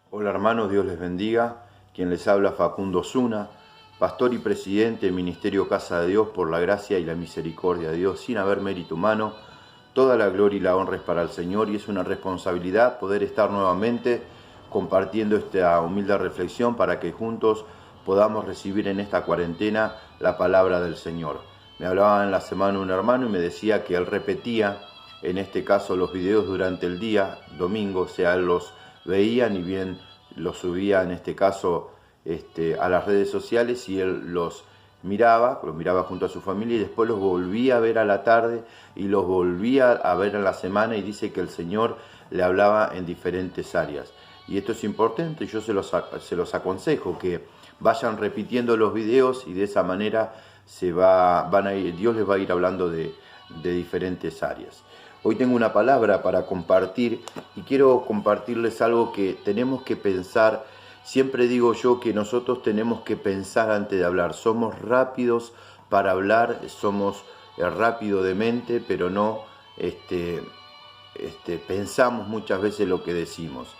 Hola hermanos, Dios les bendiga. Quien les habla Facundo Zuna, pastor y presidente del Ministerio Casa de Dios, por la gracia y la misericordia de Dios, sin haber mérito humano. Toda la gloria y la honra es para el Señor y es una responsabilidad poder estar nuevamente compartiendo esta humilde reflexión para que juntos podamos recibir en esta cuarentena la palabra del Señor. Me hablaba en la semana un hermano y me decía que él repetía, en este caso, los videos durante el día, domingo, o sea, él los veía ni bien los subía, en este caso, a las redes sociales, y él los miraba junto a su familia y después los volvía a ver a la tarde y los volvía a ver en la semana, y dice que el Señor le hablaba en diferentes áreas. Y esto es importante, yo se los aconsejo que vayan repitiendo los videos y de esa manera Dios les va a ir hablando de diferentes áreas. Hoy tengo una palabra para compartir y quiero compartirles algo que tenemos que pensar. Siempre digo yo que nosotros tenemos que pensar antes de hablar. Somos rápidos para hablar, somos rápidos de mente, pero no pensamos muchas veces lo que decimos.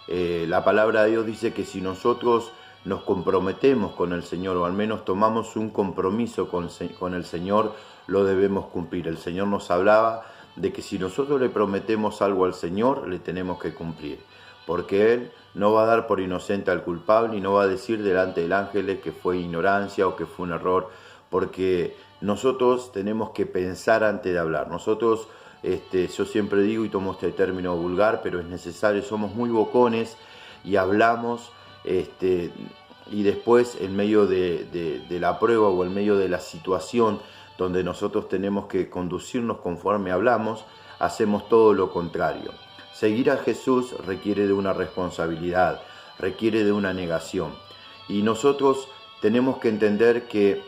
La palabra de Dios dice que si nosotros nos comprometemos con el Señor, o al menos tomamos un compromiso con el Señor, lo debemos cumplir. El Señor nos hablaba de que si nosotros le prometemos algo al Señor, le tenemos que cumplir, porque Él no va a dar por inocente al culpable y no va a decir delante del ángel que fue ignorancia o que fue un error, porque nosotros tenemos que pensar antes de hablar. Nosotros, yo siempre digo y tomo este término vulgar, pero es necesario, somos muy bocones y hablamos, y después en medio de la prueba o en medio de la situación donde nosotros tenemos que conducirnos conforme hablamos, hacemos todo lo contrario. Seguir a Jesús requiere de una responsabilidad, requiere de una negación. Y nosotros tenemos que entender que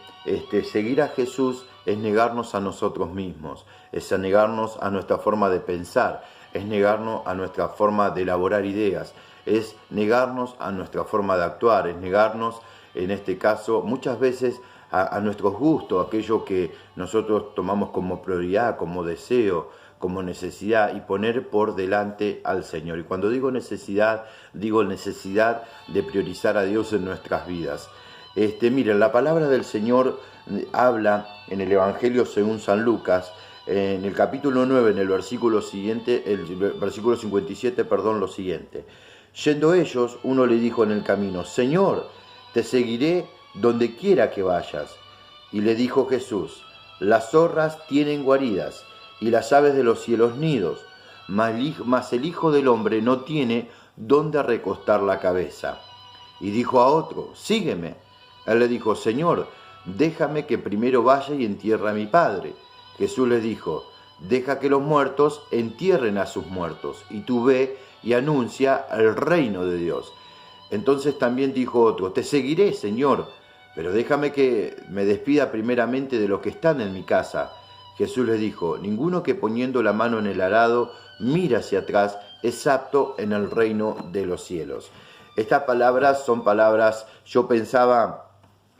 seguir a Jesús es negarnos a nosotros mismos, es negarnos a nuestra forma de pensar, es negarnos a nuestra forma de elaborar ideas, es negarnos a nuestra forma de actuar, es negarnos, en este caso, muchas veces a nuestros gustos, aquello que nosotros tomamos como prioridad, como deseo, como necesidad, y poner por delante al Señor. Y cuando digo necesidad de priorizar a Dios en nuestras vidas. Miren, la palabra del Señor habla en el Evangelio según San Lucas, en el capítulo 9, en el versículo 57, lo siguiente. Yendo ellos, uno le dijo en el camino: Señor, te seguiré donde quiera que vayas. Y le dijo Jesús: las zorras tienen guaridas y las aves de los cielos nidos, mas el Hijo del Hombre no tiene dónde recostar la cabeza. Y dijo a otro: sígueme. Él le dijo: Señor, déjame que primero vaya y entierre a mi Padre. Jesús le dijo: deja que los muertos entierren a sus muertos, y tú ve y anuncia el reino de Dios. Entonces también dijo otro: te seguiré, Señor, pero déjame que me despida primeramente de los que están en mi casa. Jesús le dijo: ninguno que poniendo la mano en el arado mira hacia atrás es apto en el reino de los cielos. Estas palabras son palabras, yo pensaba,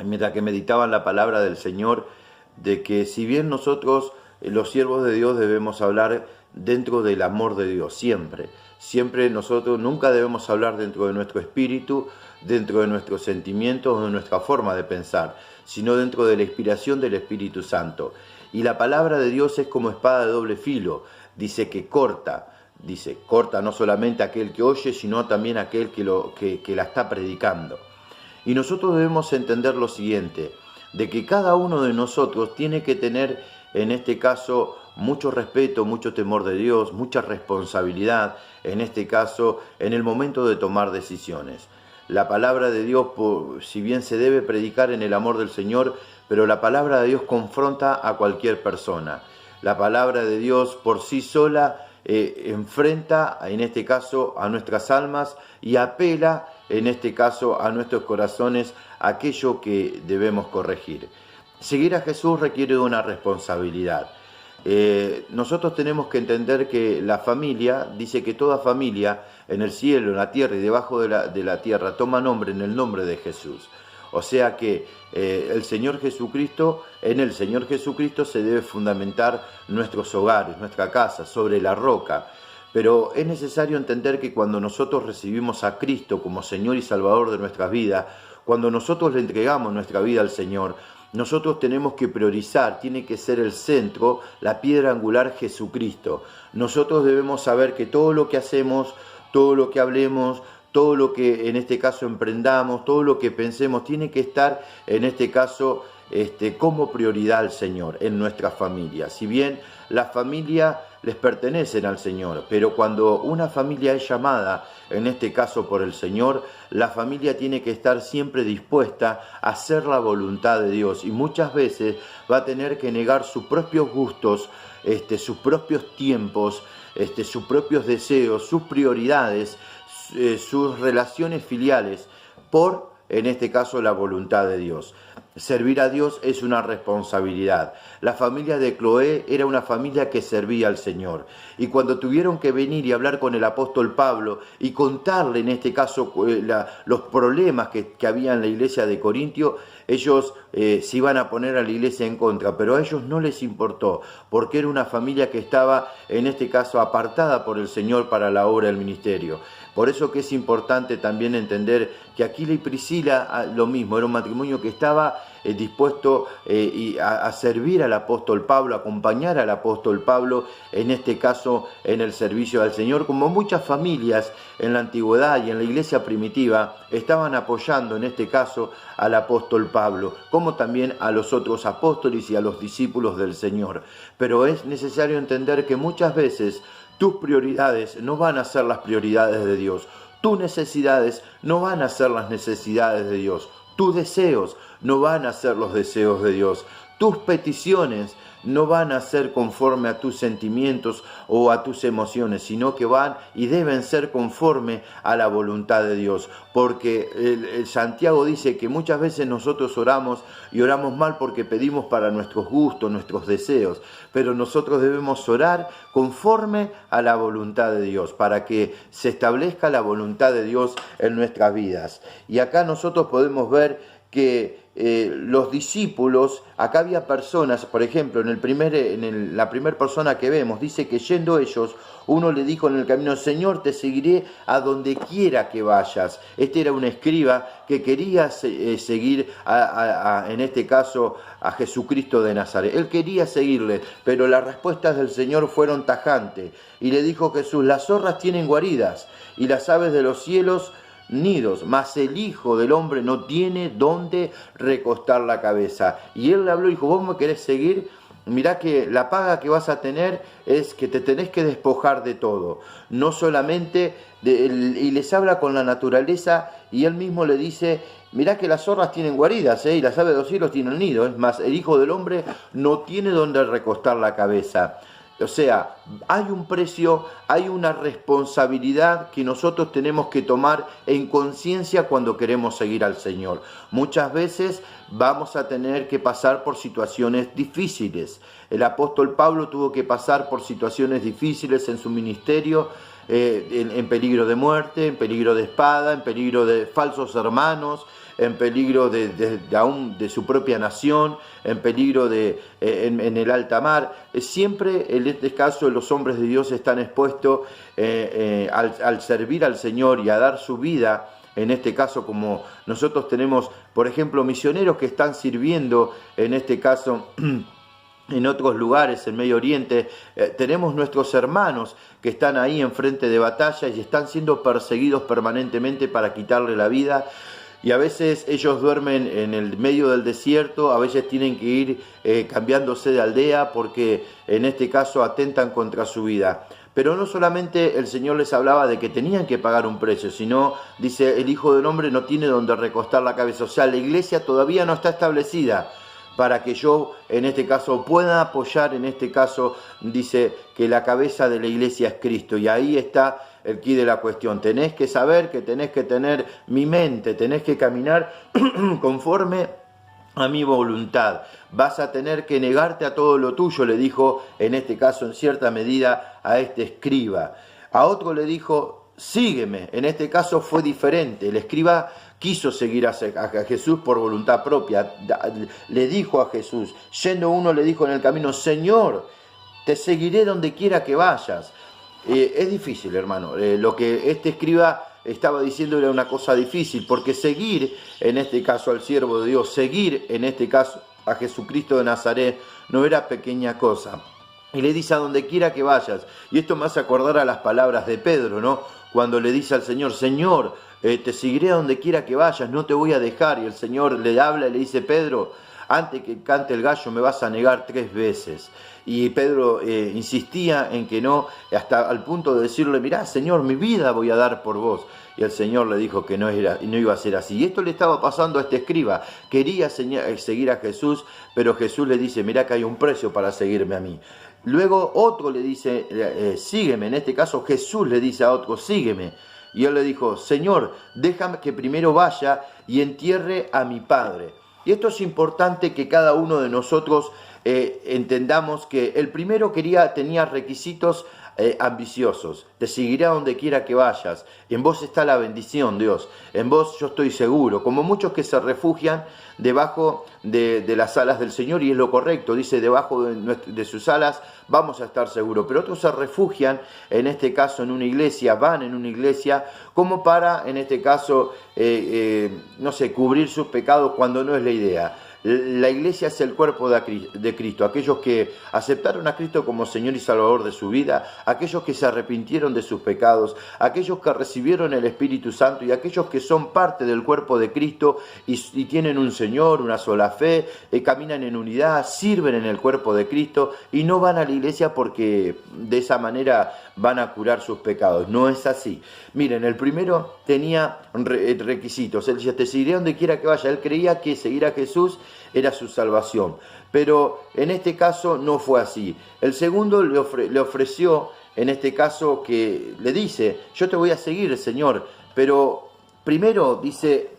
mientras que meditaba en la palabra del Señor, de que si bien nosotros, los siervos de Dios, debemos hablar dentro del amor de Dios, siempre nosotros nunca debemos hablar dentro de nuestro espíritu, dentro de nuestros sentimientos o de nuestra forma de pensar, sino dentro de la inspiración del Espíritu Santo. Y la palabra de Dios es como espada de doble filo, dice que corta no solamente aquel que oye, sino también aquel que la está predicando. Y nosotros debemos entender lo siguiente, de que cada uno de nosotros tiene que tener, en este caso, mucho respeto, mucho temor de Dios, mucha responsabilidad, en este caso, en el momento de tomar decisiones. La palabra de Dios, si bien se debe predicar en el amor del Señor, pero la palabra de Dios confronta a cualquier persona. La palabra de Dios por sí sola enfrenta, en este caso, a nuestras almas y apela, en este caso, a nuestros corazones, aquello que debemos corregir. Seguir a Jesús requiere de una responsabilidad. Nosotros tenemos que entender que la familia, dice que toda familia en el cielo, en la tierra y debajo de la tierra toma nombre en el nombre de Jesús. O sea que en el Señor Jesucristo se debe fundamentar nuestros hogares, nuestra casa, sobre la roca. Pero es necesario entender que cuando nosotros recibimos a Cristo como Señor y Salvador de nuestras vidas, cuando nosotros le entregamos nuestra vida al Señor, nosotros tenemos que priorizar, tiene que ser el centro, la piedra angular Jesucristo. Nosotros debemos saber que todo lo que hacemos, todo lo que hablemos, todo lo que en este caso emprendamos, todo lo que pensemos, tiene que estar en este caso como prioridad al Señor en nuestra familia. Si bien las familias les pertenecen al Señor, pero cuando una familia es llamada, en este caso por el Señor, la familia tiene que estar siempre dispuesta a hacer la voluntad de Dios, y muchas veces va a tener que negar sus propios gustos, sus propios tiempos, sus propios deseos, sus prioridades, sus relaciones filiales, por, en este caso, la voluntad de Dios. Servir a Dios es una responsabilidad. La familia de Cloé era una familia que servía al Señor. Y cuando tuvieron que venir y hablar con el apóstol Pablo y contarle, en este caso, los problemas que había en la iglesia de Corintio, ellos se iban a poner a la iglesia en contra, pero a ellos no les importó, porque era una familia que estaba, en este caso, apartada por el Señor para la obra del ministerio. Por eso que es importante también entender que Aquila y Priscila, lo mismo, era un matrimonio que estaba dispuesto a servir al apóstol Pablo, a acompañar al apóstol Pablo, en este caso en el servicio al Señor, como muchas familias en la antigüedad y en la iglesia primitiva estaban apoyando en este caso al apóstol Pablo, como también a los otros apóstoles y a los discípulos del Señor. Pero es necesario entender que muchas veces tus prioridades no van a ser las prioridades de Dios. Tus necesidades no van a ser las necesidades de Dios. Tus deseos no van a ser los deseos de Dios. Tus peticiones no van a ser conforme a tus sentimientos o a tus emociones, sino que van y deben ser conforme a la voluntad de Dios. Porque el Santiago dice que muchas veces nosotros oramos y oramos mal porque pedimos para nuestros gustos, nuestros deseos, pero nosotros debemos orar conforme a la voluntad de Dios, para que se establezca la voluntad de Dios en nuestras vidas. Y acá nosotros podemos ver que los discípulos, acá había personas, por ejemplo, la primera persona que vemos, dice que yendo ellos, uno le dijo en el camino: Señor, te seguiré a donde quiera que vayas. Este era un escriba que quería seguir, en este caso, a Jesucristo de Nazaret. Él quería seguirle, pero las respuestas del Señor fueron tajantes. Y le dijo Jesús: las zorras tienen guaridas y las aves de los cielos nidos, mas el Hijo del Hombre no tiene dónde recostar la cabeza. Y él le habló y dijo: ¿vos me querés seguir? Mirá que la paga que vas a tener es que te tenés que despojar de todo. No solamente, y les habla con la naturaleza, y él mismo le dice: mirá que las zorras tienen guaridas, y las aves de los cielos tienen nido. Es más, el Hijo del Hombre no tiene dónde recostar la cabeza. O sea, hay un precio, hay una responsabilidad que nosotros tenemos que tomar en conciencia cuando queremos seguir al Señor. Muchas veces vamos a tener que pasar por situaciones difíciles. El apóstol Pablo tuvo que pasar por situaciones difíciles en su ministerio, en peligro de muerte, en peligro de espada, en peligro de falsos hermanos, en peligro aún de su propia nación, en peligro en el alta mar. Siempre, en este caso, los hombres de Dios están expuestos al servir al Señor y a dar su vida. En este caso, como nosotros tenemos, por ejemplo, misioneros que están sirviendo, en este caso, en otros lugares, en Medio Oriente, tenemos nuestros hermanos que están ahí en frente de batalla y están siendo perseguidos permanentemente para quitarle la vida. Y a veces ellos duermen en el medio del desierto, a veces tienen que ir cambiándose de aldea porque en este caso atentan contra su vida. Pero no solamente el Señor les hablaba de que tenían que pagar un precio, sino, dice, el Hijo del Hombre no tiene donde recostar la cabeza. O sea, la iglesia todavía no está establecida para que yo, en este caso, pueda apoyar, en este caso, dice que la cabeza de la iglesia es Cristo. Y ahí está el quid de la cuestión. Tenés que saber que tenés que tener mi mente, tenés que caminar conforme a mi voluntad. Vas a tener que negarte a todo lo tuyo, le dijo, en este caso, en cierta medida, a este escriba. A otro le dijo: sígueme. En este caso fue diferente. El escriba quiso seguir a Jesús por voluntad propia. Le dijo a Jesús, yendo uno le dijo en el camino: Señor, te seguiré donde quiera que vayas. Es difícil, hermano. Lo que este escriba estaba diciendo era una cosa difícil, porque seguir, en este caso al siervo de Dios, seguir, en este caso a Jesucristo de Nazaret, no era pequeña cosa. Y le dice: a donde quiera que vayas. Y esto me hace acordar a las palabras de Pedro, ¿no? Cuando le dice al Señor: Señor, te seguiré a donde quiera que vayas, no te voy a dejar. Y el Señor le habla y le dice: Pedro, antes que cante el gallo me vas a negar 3 veces. Y Pedro insistía en que no, hasta al punto de decirle: mirá, Señor, mi vida voy a dar por vos. Y el Señor le dijo que no iba a ser así. Y esto le estaba pasando a este escriba. Quería seguir a Jesús, pero Jesús le dice: mirá que hay un precio para seguirme a mí. Luego otro le dice: sígueme. En este caso Jesús le dice a otro: sígueme. Y él le dijo: Señor, déjame que primero vaya y entierre a mi padre. Y esto es importante que cada uno de nosotros entendamos, que el primero tenía requisitos ambiciosos. Te seguiré a donde quiera que vayas. En vos está la bendición, Dios. En vos yo estoy seguro. Como muchos que se refugian debajo de las alas del Señor, y es lo correcto. Dice: debajo de sus alas vamos a estar seguros. Pero otros se refugian, en este caso en una iglesia, van en una iglesia como para, en este caso, no sé, cubrir sus pecados, cuando no es la idea. La iglesia es el cuerpo de Cristo, aquellos que aceptaron a Cristo como Señor y Salvador de su vida, aquellos que se arrepintieron de sus pecados, aquellos que recibieron el Espíritu Santo y aquellos que son parte del cuerpo de Cristo y tienen un Señor, una sola fe, caminan en unidad, sirven en el cuerpo de Cristo y no van a la iglesia porque de esa manera van a curar sus pecados. No es así. Miren, el primero tenía requisitos. Él decía: te seguiré donde quiera que vaya. Él creía que seguir a Jesús era su salvación, pero en este caso no fue así. El segundo le ofreció, en este caso, que le dice: yo te voy a seguir, Señor, pero primero dice: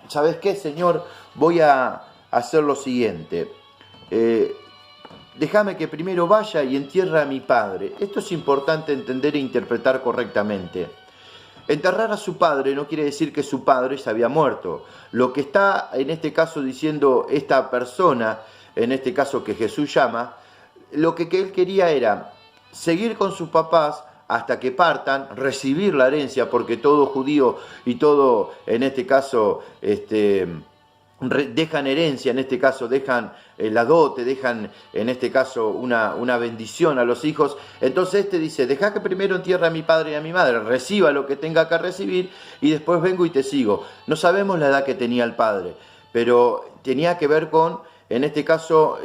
¿sabes qué, Señor? Voy a hacer lo siguiente. Déjame que primero vaya y entierre a mi padre. Esto es importante entender e interpretar correctamente. Enterrar a su padre no quiere decir que su padre se había muerto. Lo que está en este caso diciendo esta persona, en este caso que Jesús llama, lo que él quería era seguir con sus papás hasta que partan, recibir la herencia, porque todo judío y todo, en este caso, dejan herencia, en este caso dejan la dote, dejan en este caso una bendición a los hijos. Entonces dice: deja que primero entierre a mi padre y a mi madre, reciba lo que tenga que recibir y después vengo y te sigo. No sabemos la edad que tenía el padre, pero tenía que ver con, en este caso,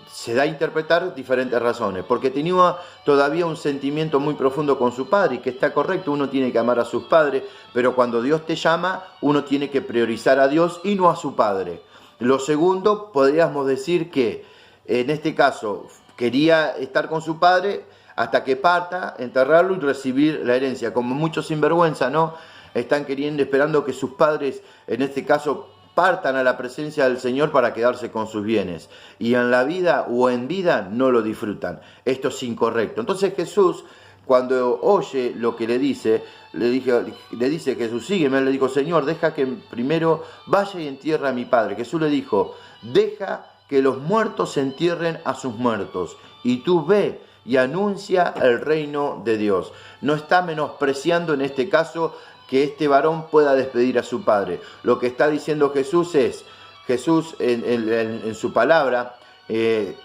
se da a interpretar diferentes razones, porque tenía todavía un sentimiento muy profundo con su padre, y que está correcto, uno tiene que amar a sus padres, pero cuando Dios te llama, uno tiene que priorizar a Dios y no a su padre. Lo segundo, podríamos decir que, en este caso, quería estar con su padre hasta que parta, enterrarlo y recibir la herencia. Como muchos sinvergüenza, ¿no? Están esperando que sus padres, en este caso, partan a la presencia del Señor para quedarse con sus bienes. Y en la vida o en vida no lo disfrutan. Esto es incorrecto. Entonces Jesús, cuando oye lo que le dice Jesús: sígueme. Él le dijo: Señor, deja que primero vaya y entierre a mi padre. Jesús le dijo: deja que los muertos entierren a sus muertos, y tú ve y anuncia el reino de Dios. No está menospreciando en este caso que este varón pueda despedir a su padre. Lo que está diciendo Jesús en su palabra,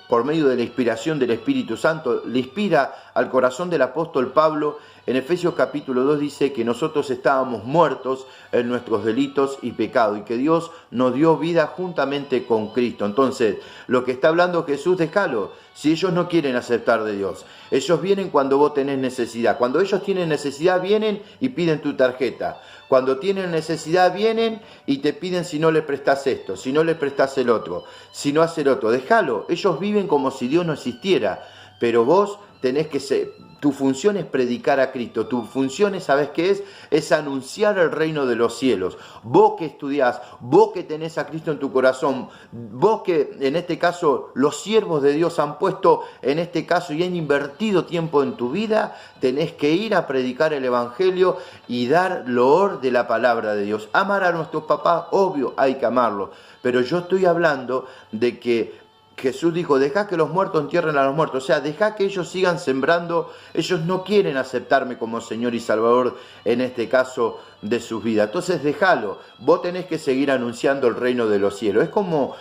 por medio de la inspiración del Espíritu Santo, le inspira al corazón del apóstol Pablo. En Efesios capítulo 2 dice que nosotros estábamos muertos en nuestros delitos y pecados, y que Dios nos dio vida juntamente con Cristo. Entonces, lo que está hablando Jesús, déjalo. Si ellos no quieren aceptar de Dios, ellos vienen cuando vos tenés necesidad. Cuando ellos tienen necesidad, vienen y piden tu tarjeta. Cuando tienen necesidad, vienen y te piden si no le prestás esto, si no le prestás el otro, si no hace el otro. Déjalo. Ellos viven como si Dios no existiera, pero vos tenés que ser, tu función es predicar a Cristo, tu función es, ¿sabes qué es? Es anunciar el reino de los cielos. Vos que estudiás, vos que tenés a Cristo en tu corazón, vos que en este caso los siervos de Dios han puesto en este caso y han invertido tiempo en tu vida, tenés que ir a predicar el evangelio y dar loor de la palabra de Dios. Amar a nuestros papás, obvio, hay que amarlos, pero yo estoy hablando de que Jesús dijo, dejá que los muertos entierren a los muertos, o sea, dejá que ellos sigan sembrando, ellos no quieren aceptarme como Señor y Salvador, en este caso de sus vidas. Entonces déjalo, vos tenés que seguir anunciando el reino de los cielos. Es como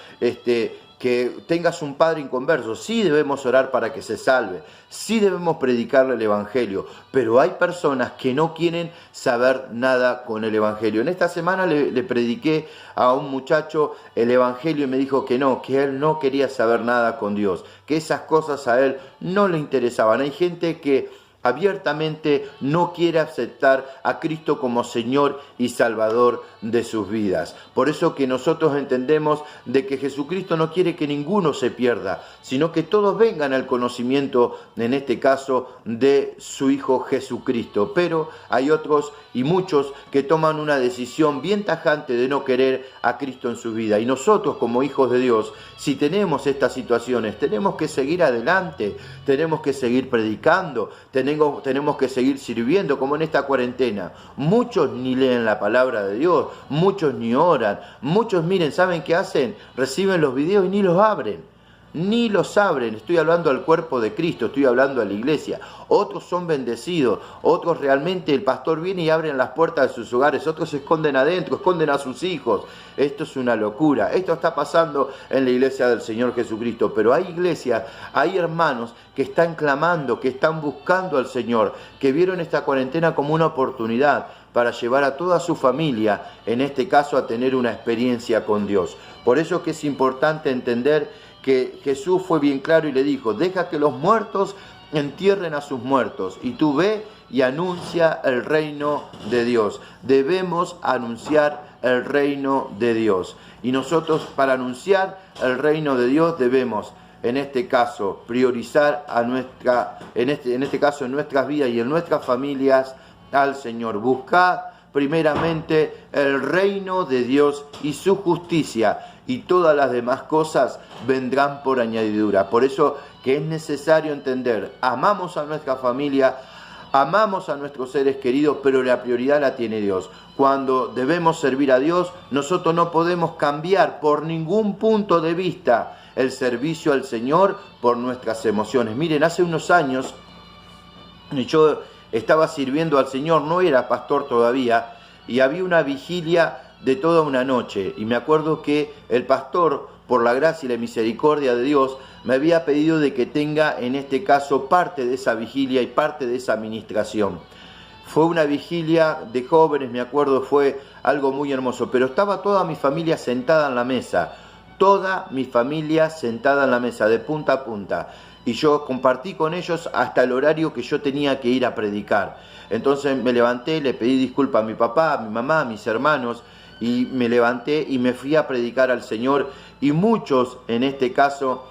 que tengas un padre inconverso, sí debemos orar para que se salve, sí debemos predicarle el Evangelio, pero hay personas que no quieren saber nada con el Evangelio. En esta semana le prediqué a un muchacho el Evangelio y me dijo que él no quería saber nada con Dios, que esas cosas a él no le interesaban. Hay gente que abiertamente no quiere aceptar a Cristo como Señor y Salvador de sus vidas. Por eso que nosotros entendemos de que Jesucristo no quiere que ninguno se pierda, sino que todos vengan al conocimiento, en este caso, de su Hijo Jesucristo. Pero hay otros y muchos que toman una decisión bien tajante de no querer a Cristo en su vida. Y nosotros, como hijos de Dios, si tenemos estas situaciones, tenemos que seguir adelante, tenemos que seguir predicando, tenemos que seguir sirviendo, como en esta cuarentena. Muchos ni leen la palabra de Dios, muchos ni oran, muchos, miren, ¿saben qué hacen? Reciben los videos y ni los abren. Ni los abren. Estoy hablando al cuerpo de Cristo, estoy hablando a la iglesia. Otros son bendecidos, otros realmente el pastor viene y abren las puertas de sus hogares, otros se esconden adentro, esconden a sus hijos. Esto es una locura. Esto está pasando en la iglesia del Señor Jesucristo, pero hay iglesias, hay hermanos que están clamando, que están buscando al Señor, que vieron esta cuarentena como una oportunidad para llevar a toda su familia, en este caso, a tener una experiencia con Dios. Por eso que es importante entender que Jesús fue bien claro y le dijo, deja que los muertos entierren a sus muertos, y tú ve y anuncia el reino de Dios. Debemos anunciar el reino de Dios. Y nosotros, para anunciar el reino de Dios, debemos, en este caso, priorizar en este caso, en nuestras vidas y en nuestras familias, al Señor. Buscad primeramente el reino de Dios y su justicia, y todas las demás cosas vendrán por añadidura. Por eso que es necesario entender, amamos a nuestra familia, amamos a nuestros seres queridos, pero la prioridad la tiene Dios. Cuando debemos servir a Dios, nosotros no podemos cambiar por ningún punto de vista el servicio al Señor por nuestras emociones. Miren, hace unos años yo estaba sirviendo al Señor, no era pastor todavía, y había una vigilia de toda una noche, y me acuerdo que el pastor, por la gracia y la misericordia de Dios, me había pedido de que tenga, en este caso, parte de esa vigilia y parte de esa administración. Fue una vigilia de jóvenes, me acuerdo, fue algo muy hermoso, pero estaba toda mi familia sentada en la mesa, toda mi familia sentada en la mesa, de punta a punta, y yo compartí con ellos hasta el horario que yo tenía que ir a predicar. Entonces me levanté, le pedí disculpas a mi papá, a mi mamá, a mis hermanos, y me levanté y me fui a predicar al Señor, y muchos en este caso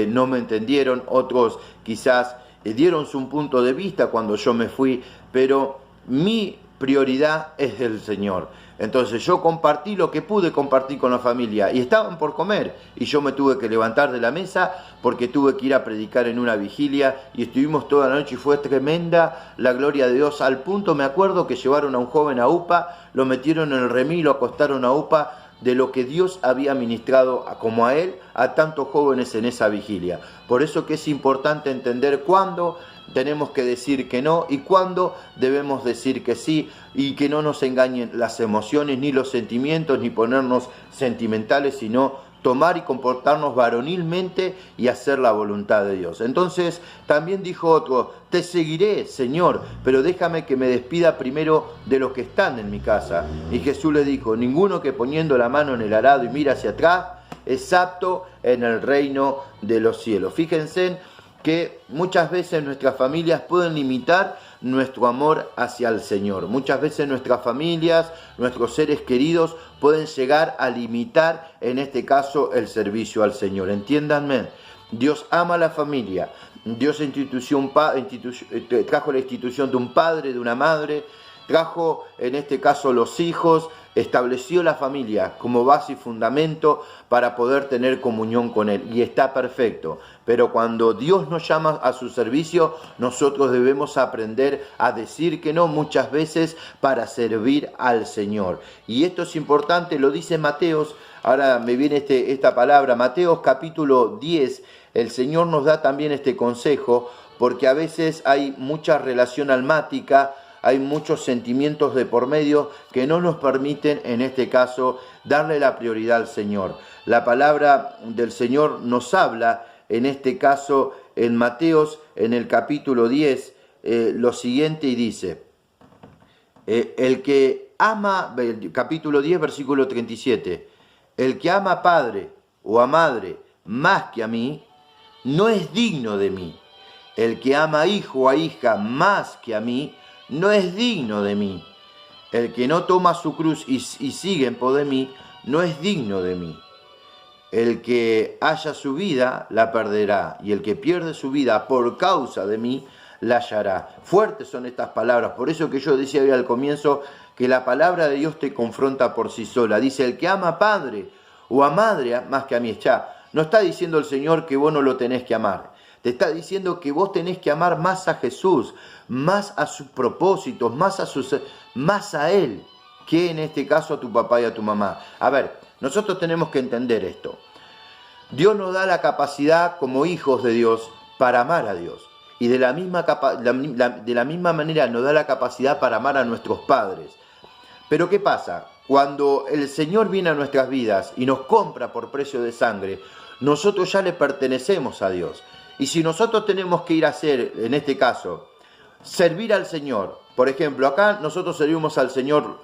no me entendieron, otros quizás dieron su punto de vista cuando yo me fui, pero mi prioridad es el Señor. Entonces yo compartí lo que pude compartir con la familia, y estaban por comer, y yo me tuve que levantar de la mesa porque tuve que ir a predicar en una vigilia, y estuvimos toda la noche y fue tremenda la gloria de Dios. Al punto, me acuerdo, que llevaron a un joven a UPA, lo metieron en el remis, lo acostaron a UPA, de lo que Dios había ministrado como a él, a tantos jóvenes en esa vigilia. Por eso que es importante entender cuándo tenemos que decir que no y cuándo debemos decir que sí, y que no nos engañen las emociones ni los sentimientos, ni ponernos sentimentales, sino tomar y comportarnos varonilmente y hacer la voluntad de Dios. Entonces también dijo otro, te seguiré, Señor, pero déjame que me despida primero de los que están en mi casa. Y Jesús le dijo, ninguno que poniendo la mano en el arado y mira hacia atrás es apto en el reino de los cielos. Fíjense que muchas veces nuestras familias pueden limitar nuestro amor hacia el Señor. Muchas veces nuestras familias, nuestros seres queridos pueden llegar a limitar, en este caso, el servicio al Señor. Entiéndanme, Dios ama a la familia. Dios trajo la institución de un padre, de una madre, trajo, en este caso, los hijos, estableció la familia como base y fundamento para poder tener comunión con Él, y está perfecto. Pero cuando Dios nos llama a su servicio, nosotros debemos aprender a decir que no muchas veces para servir al Señor. Y esto es importante, lo dice Mateos, ahora me viene esta palabra, Mateos capítulo 10, el Señor nos da también este consejo, porque a veces hay mucha relación almática, hay muchos sentimientos de por medio que no nos permiten, en este caso, darle la prioridad al Señor. La palabra del Señor nos habla, en este caso, en Mateos, en el capítulo 10, lo siguiente y dice, el que ama, capítulo 10, versículo 37, el que ama a padre o a madre más que a mí, no es digno de mí. El que ama a hijo o a hija más que a mí, no es digno de mí. El que no toma su cruz y sigue en pos de mí, no es digno de mí. El que haya su vida, la perderá, y el que pierde su vida por causa de mí, la hallará. Fuertes son estas palabras, por eso que yo decía hoy al comienzo, que la palabra de Dios te confronta por sí sola. Dice, el que ama a padre o a madre más que a mí, no está diciendo el Señor que vos no lo tenés que amar. Te está diciendo que vos tenés que amar más a Jesús, más a sus propósitos, más a Él, que en este caso a tu papá y a tu mamá. A ver, nosotros tenemos que entender esto. Dios nos da la capacidad como hijos de Dios para amar a Dios. Y de la misma manera nos da la capacidad para amar a nuestros padres. Pero ¿qué pasa? Cuando el Señor viene a nuestras vidas y nos compra por precio de sangre, nosotros ya le pertenecemos a Dios. Y si nosotros tenemos que ir a hacer, en este caso, servir al Señor, por ejemplo, acá nosotros servimos al Señor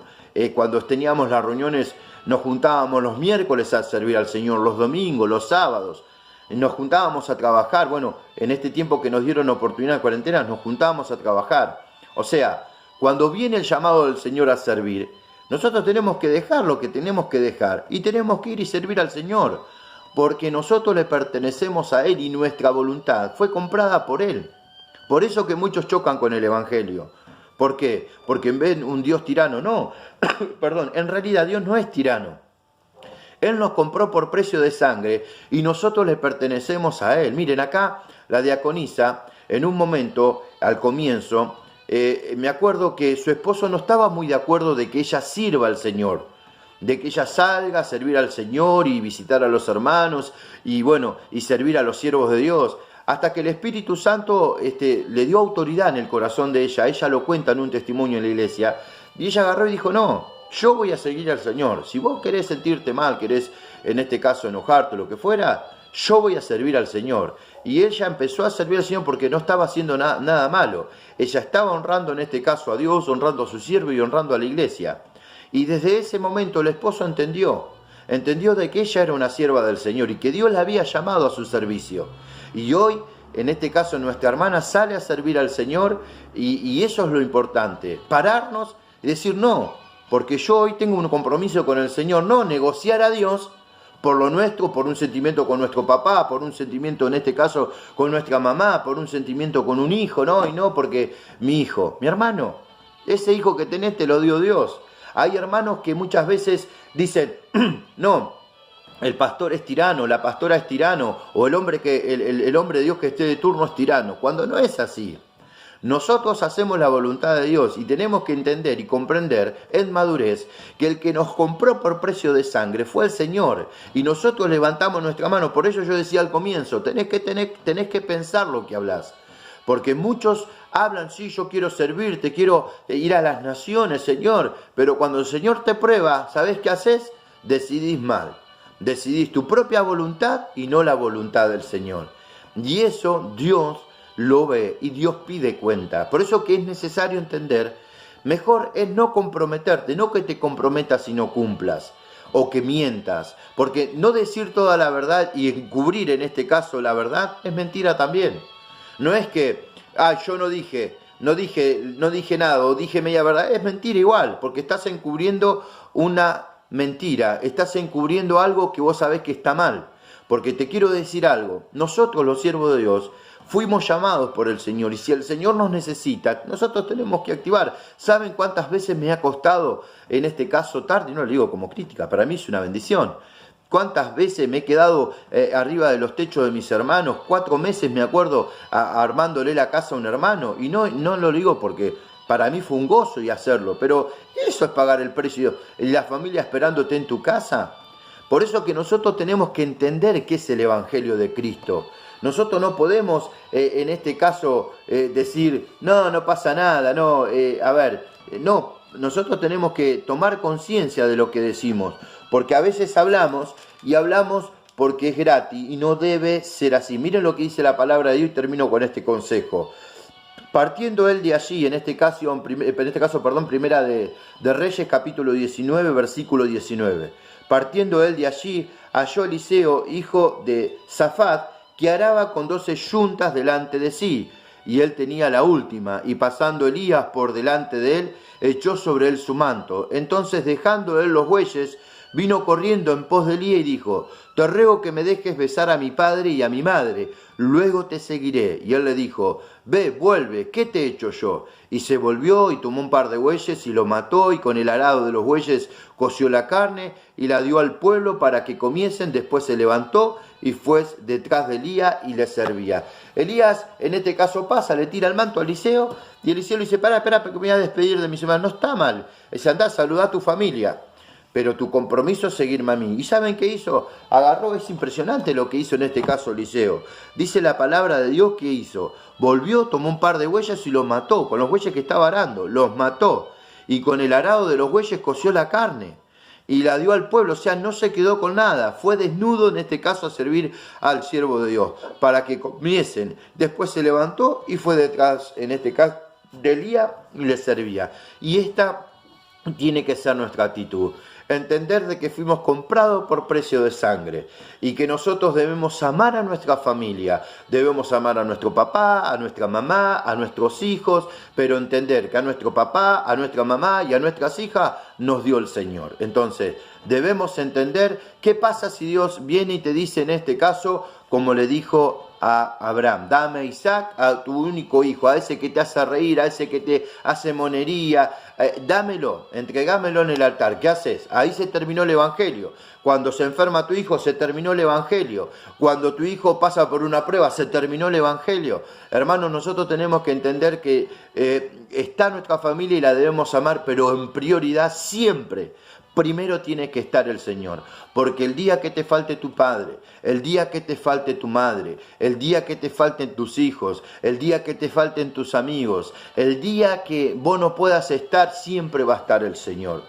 cuando teníamos las reuniones, nos juntábamos los miércoles a servir al Señor, los domingos, los sábados, nos juntábamos a trabajar. Bueno, en este tiempo que nos dieron oportunidad de cuarentena, nos juntábamos a trabajar. O sea, cuando viene el llamado del Señor a servir, nosotros tenemos que dejar lo que tenemos que dejar y tenemos que ir y servir al Señor, porque nosotros le pertenecemos a Él y nuestra voluntad fue comprada por Él. Por eso que muchos chocan con el Evangelio. ¿Por qué? Porque ven un Dios tirano. No, perdón, en realidad Dios no es tirano. Él nos compró por precio de sangre y nosotros le pertenecemos a Él. Miren, acá la diaconisa, en un momento, al comienzo, me acuerdo que su esposo no estaba muy de acuerdo de que ella sirva al Señor, de que ella salga a servir al Señor y visitar a los hermanos y bueno, y servir a los siervos de Dios, hasta que el Espíritu Santo le dio autoridad en el corazón de ella lo cuenta en un testimonio en la iglesia, y ella agarró y dijo, no, yo voy a seguir al Señor, si vos querés sentirte mal, querés en este caso enojarte o lo que fuera, yo voy a servir al Señor. Y ella empezó a servir al Señor porque no estaba haciendo nada malo, ella estaba honrando en este caso a Dios, honrando a su siervo y honrando a la iglesia. Y desde ese momento el esposo entendió de que ella era una sierva del Señor y que Dios la había llamado a su servicio. Y hoy, en este caso, nuestra hermana sale a servir al Señor y eso es lo importante, pararnos y decir no, porque yo hoy tengo un compromiso con el Señor, no negociar a Dios por lo nuestro, por un sentimiento con nuestro papá, por un sentimiento en este caso con nuestra mamá, por un sentimiento con un hijo, no, y no porque mi hijo, mi hermano, ese hijo que tenés te lo dio Dios. Hay hermanos que muchas veces dicen, no, el pastor es tirano, la pastora es tirano, o el hombre de Dios que esté de turno es tirano, cuando no es así. Nosotros hacemos la voluntad de Dios y tenemos que entender y comprender en madurez que el que nos compró por precio de sangre fue el Señor y nosotros levantamos nuestra mano. Por eso yo decía al comienzo, tenés que pensar lo que hablas. Porque muchos hablan, sí, yo quiero servirte, quiero ir a las naciones, Señor. Pero cuando el Señor te prueba, ¿sabés qué haces? Decidís mal. Decidís tu propia voluntad y no la voluntad del Señor. Y eso Dios lo ve y Dios pide cuenta. Por eso que es necesario entender, mejor es no comprometerte, no que te comprometas y no cumplas. O que mientas. Porque no decir toda la verdad y encubrir en este caso la verdad es mentira también. No es que, yo no dije nada o dije media verdad, es mentira igual, porque estás encubriendo una mentira, estás encubriendo algo que vos sabés que está mal. Porque te quiero decir algo, nosotros los siervos de Dios fuimos llamados por el Señor y si el Señor nos necesita, nosotros tenemos que activar. ¿Saben cuántas veces me ha costado, en este caso tarde? No lo digo como crítica, para mí es una bendición. ¿Cuántas veces me he quedado arriba de los techos de mis hermanos? 4 meses me acuerdo armándole la casa a un hermano. Y no lo digo porque para mí fue un gozo y hacerlo. Pero eso es pagar el precio. ¿La familia esperándote en tu casa? Por eso que nosotros tenemos que entender qué es el Evangelio de Cristo. Nosotros no podemos, en este caso, decir, no pasa nada, no. Nosotros tenemos que tomar conciencia de lo que decimos, porque a veces hablamos porque es gratis y no debe ser así. Miren lo que dice la palabra de Dios y termino con este consejo. Partiendo él de allí, en este caso, primera de Reyes, capítulo 19, versículo 19. Partiendo él de allí, halló Eliseo, hijo de Safat, que araba con 12 yuntas delante de sí, y él tenía la última, y pasando Elías por delante de él, echó sobre él su manto. Entonces, dejando él los bueyes, vino corriendo en pos de Elías y dijo, te ruego que me dejes besar a mi padre y a mi madre, luego te seguiré. Y él le dijo, ve, vuelve, ¿qué te he hecho yo? Y se volvió y tomó un par de bueyes y lo mató, y con el arado de los bueyes coció la carne y la dio al pueblo para que comiesen. Después se levantó y fue detrás de Elías y le servía. Elías, en este caso, pasa, le tira el manto a Eliseo, y Eliseo le dice, espera, porque me voy a despedir de mis hermanos. No está mal. Dice, andá, saludá a tu familia, pero tu compromiso es seguirme a mí. ¿Y saben qué hizo? Agarró, es impresionante lo que hizo en este caso Eliseo. Dice la palabra de Dios que hizo. Volvió, tomó un par de bueyes y los mató, con los bueyes que estaba arando, los mató. Y con el arado de los bueyes coció la carne y la dio al pueblo, o sea, no se quedó con nada, fue desnudo en este caso a servir al siervo de Dios, para que comiesen. Después se levantó y fue detrás, en este caso, de Elías y le servía. Y esta tiene que ser nuestra actitud. Entender de que fuimos comprados por precio de sangre y que nosotros debemos amar a nuestra familia, debemos amar a nuestro papá, a nuestra mamá, a nuestros hijos, pero entender que a nuestro papá, a nuestra mamá y a nuestras hijas nos dio el Señor. Entonces, debemos entender qué pasa si Dios viene y te dice en este caso, como le dijo a Abraham, dame a Isaac, a tu único hijo, a ese que te hace reír, a ese que te hace monería, dámelo, entregámelo en el altar. ¿Qué haces? Ahí se terminó el Evangelio. Cuando se enferma tu hijo, se terminó el Evangelio. Cuando tu hijo pasa por una prueba, se terminó el Evangelio. Hermanos, nosotros tenemos que entender que está nuestra familia y la debemos amar, pero en prioridad siempre. Primero tiene que estar el Señor, porque el día que te falte tu padre, el día que te falte tu madre, el día que te falten tus hijos, el día que te falten tus amigos, el día que vos no puedas estar, siempre va a estar el Señor.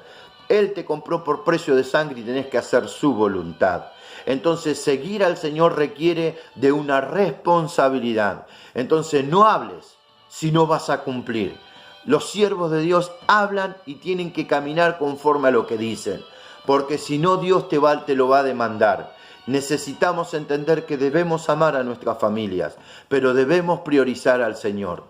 Él te compró por precio de sangre y tenés que hacer su voluntad. Entonces, seguir al Señor requiere de una responsabilidad. Entonces, no hables si no vas a cumplir. Los siervos de Dios hablan y tienen que caminar conforme a lo que dicen, porque si no, Dios te lo va a demandar. Necesitamos entender que debemos amar a nuestras familias, pero debemos priorizar al Señor.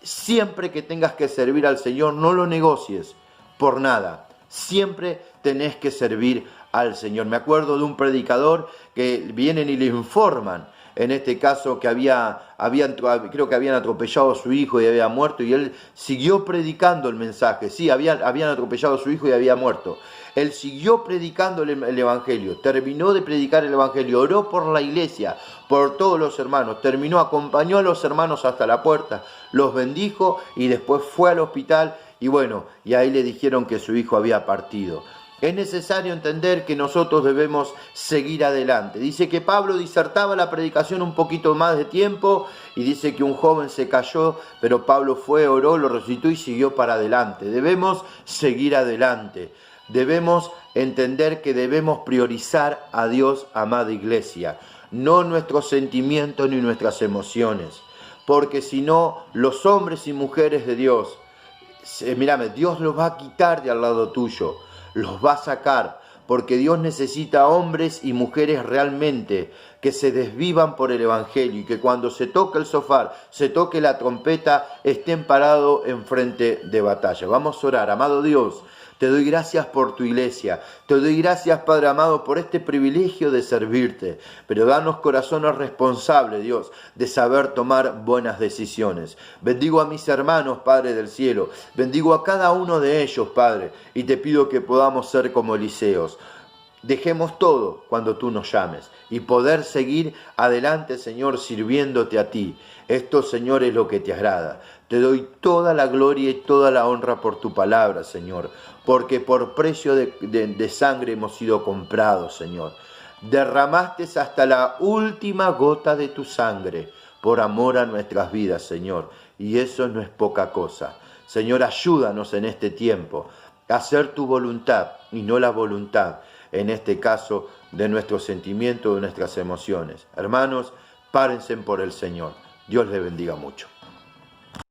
Siempre que tengas que servir al Señor, no lo negocies por nada. Siempre tenés que servir al Señor. Me acuerdo de un predicador que vienen y le informan, en este caso que creo que habían atropellado a su hijo y había muerto, y él siguió predicando el mensaje. Sí, habían atropellado a su hijo y había muerto. Él siguió predicando el Evangelio, terminó de predicar el Evangelio, oró por la iglesia, por todos los hermanos, acompañó a los hermanos hasta la puerta, los bendijo y después fue al hospital y ahí le dijeron que su hijo había partido. Es necesario entender que nosotros debemos seguir adelante. Dice que Pablo disertaba la predicación un poquito más de tiempo y dice que un joven se cayó, pero Pablo fue, oró, lo resucitó y siguió para adelante. Debemos seguir adelante. Debemos entender que debemos priorizar a Dios, amada iglesia, no nuestros sentimientos ni nuestras emociones, porque si no, los hombres y mujeres de Dios, Dios los va a quitar de al lado tuyo. Los va a sacar, porque Dios necesita hombres y mujeres realmente que se desvivan por el Evangelio y que cuando se toque el shofar, se toque la trompeta, estén parados en frente de batalla. Vamos a orar. Amado Dios, te doy gracias por tu iglesia. Te doy gracias, Padre amado, por este privilegio de servirte. Pero danos corazones responsables, Dios, de saber tomar buenas decisiones. Bendigo a mis hermanos, Padre del cielo. Bendigo a cada uno de ellos, Padre. Y te pido que podamos ser como Eliseos. dejemos todo cuando tú nos llames y poder seguir adelante, Señor, sirviéndote a ti. Esto, Señor, es lo que te agrada. Te doy toda la gloria y toda la honra por tu palabra, Señor, porque por precio de sangre hemos sido comprados, Señor. Derramaste hasta la última gota de tu sangre por amor a nuestras vidas, Señor, y eso no es poca cosa. Señor, ayúdanos en este tiempo a hacer tu voluntad y no la voluntad, en este caso, de nuestros sentimientos, de nuestras emociones. Hermanos, párense por el Señor. Dios les bendiga mucho.